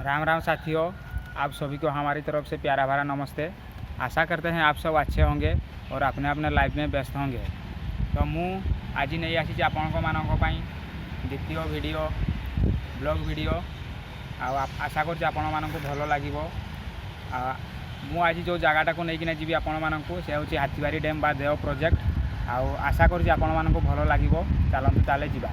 राम राम साथियों, आप सभी को हमारी तरफ से प्यारा भरा नमस्ते। आशा करते हैं आप सब अच्छे होंगे और अपने अपने लाइफ में व्यस्त होंगे। तो मु आज नहीं आसी आपण मानक द्वितीय वीडियो ब्लॉग वीडियो आशा कर आपण मानक भल लगे। मु आज जो जगटा को लेकिन जी आपण मानक से हूँ हाथीबारी डैम बा देव प्रोजेक्ट। आशा कर आपण मानक भल लगे। चलतु ताले जीवा।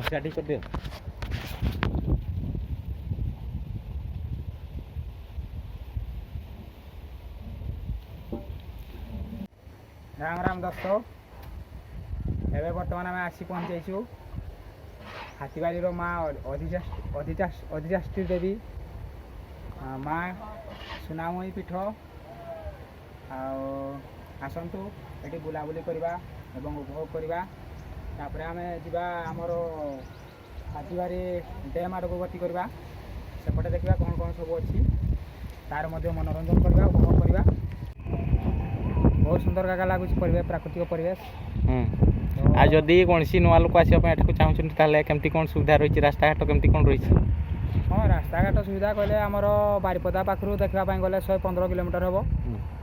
स्टार्टिंग कर दियो। राम राम दोस्तों, एवं बर्तमान आम आसी पहुँचु हाथीबारी माँ अधिष्ठी देवी माँ सुनामयी पीठ। आसतु ये बुलाबुली करवा एवं उपभोग करवा। तापर आम जा आमर हाथीबारी डैम आड़क गति करवा सेपटे देखा कौन कौन सब अच्छी तार मनोरंजन करवा उपभोग करवा। बहुत सुंदर जगह लगुच परिवेश प्राकृतिक परिवेश। आ जदि कौन सी नुआ लोक आसपा चाहूँ केमती कौन सुविधा रही रास्ता घाट केमती कौन रही? हाँ रास्ता घाट सुविधा कहले आमर बारिपदा पाखु देखापी गले 115 किलोमीटर हम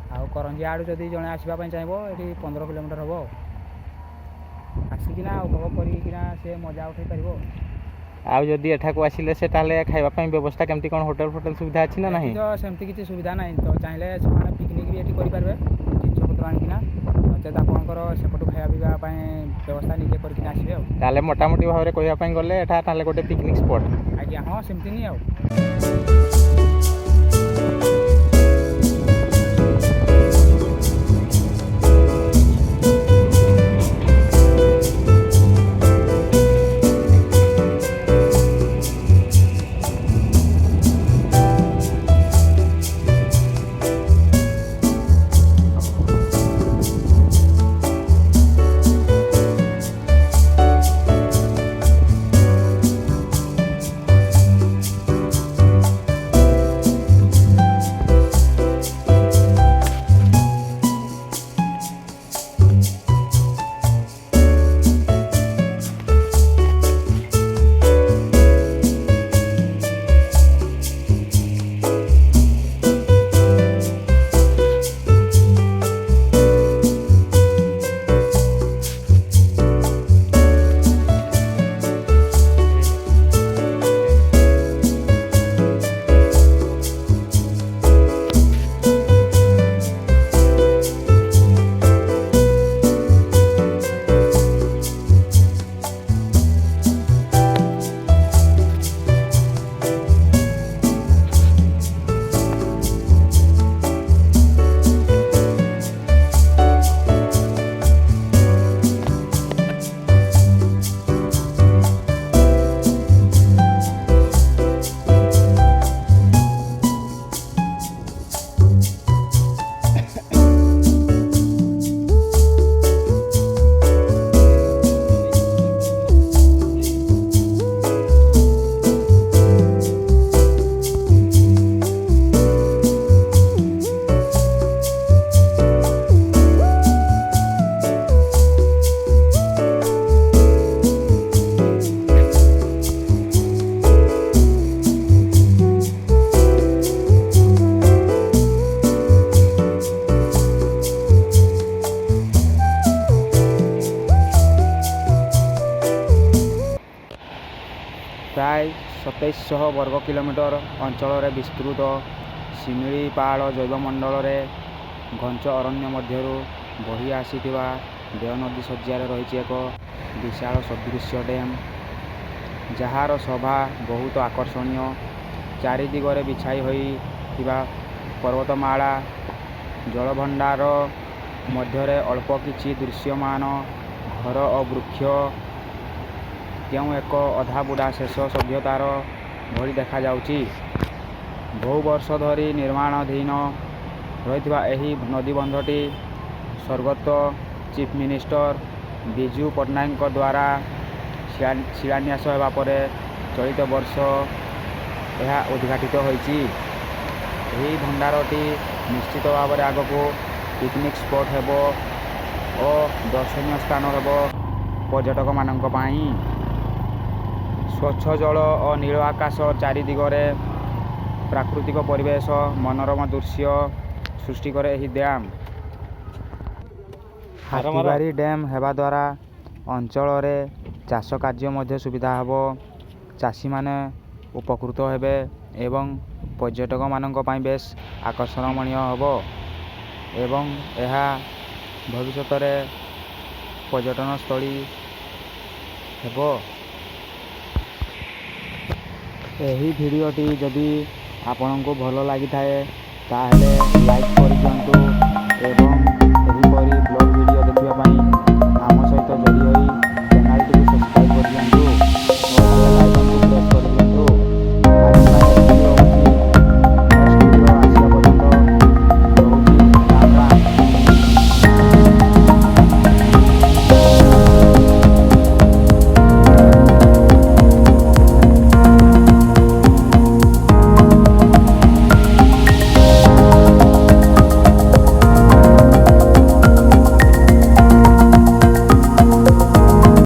आउ करंजी आड़ू जदि जड़े आसवाई चाहिए ये 15 किलोमीटर हम आसिकिना उपभोग करना से मजा उठे पार। आउ जदि एठाक आसिले से खाइबा व्यवस्था केमती कौन होटल फोटल सुविधा अच्छी ना नहीं? तो सेमती किसी सुविधा ना तो चाहिए से पिकनिक भी ये करेंगे जिनपतर आणिकिना नचेत आपंकर सेपटू खाया पीवा व्यवस्था निजे करके आसवे। मोटामोटी भाव में कहवाई गले एटा गोटे पिकनिक स्पॉट। आज्ञा हाँ सेमती नहीं आउ प्राय 2700 वर्ग किलोमीटर अंचल विस्तृत शिमिली पहाड़ जैवमंडल घंच अरण्य मध्य बही आसी देव नदी शज्यार रही एक विशाल सदृश्य डैम जार शोभा बहुत आकर्षणीय। चारिदिगरे बिछाई होई पर्वतमाला जलभंडार मध्य अल्प किछि दृश्यमान घर और वृक्ष केउ एक अधा बुढ़ा शेष सभ्यतार भली देखा जाउची। बहु वर्ष धरी निर्माणाधीन रही नदीबंधटी स्वर्गत चीफ मिनिस्टर विजु पट्टनायक द्वारा शिलान्यास होगा पर चलित वर्ष यह उद्घाटित होईची। यही भंडारटी निश्चित भाव में आग को पिकनिक स्पॉट हेब और दर्शनीय स्थान हेब पर्यटक मानक पाई। स्वच्छ जल और नील आकाश चारिदिगरे प्राकृतिक परिवेश मनोरम दृश्य सृष्टि करे यही डैम। हाथीबारी डैम हेबा द्वारा अंचल चाष कार्य मध्य सुविधा हेबो। चाषी माने उपकृत हेबे एवं पर्यटक मानक पाई बेस आकर्षणीय हेबो एवं यह भविष्यत पर्यटन स्थली हेबो। यही भिडियोटी जदि आपन को भल लगी थाए ताहले लाइक कर दियंतु।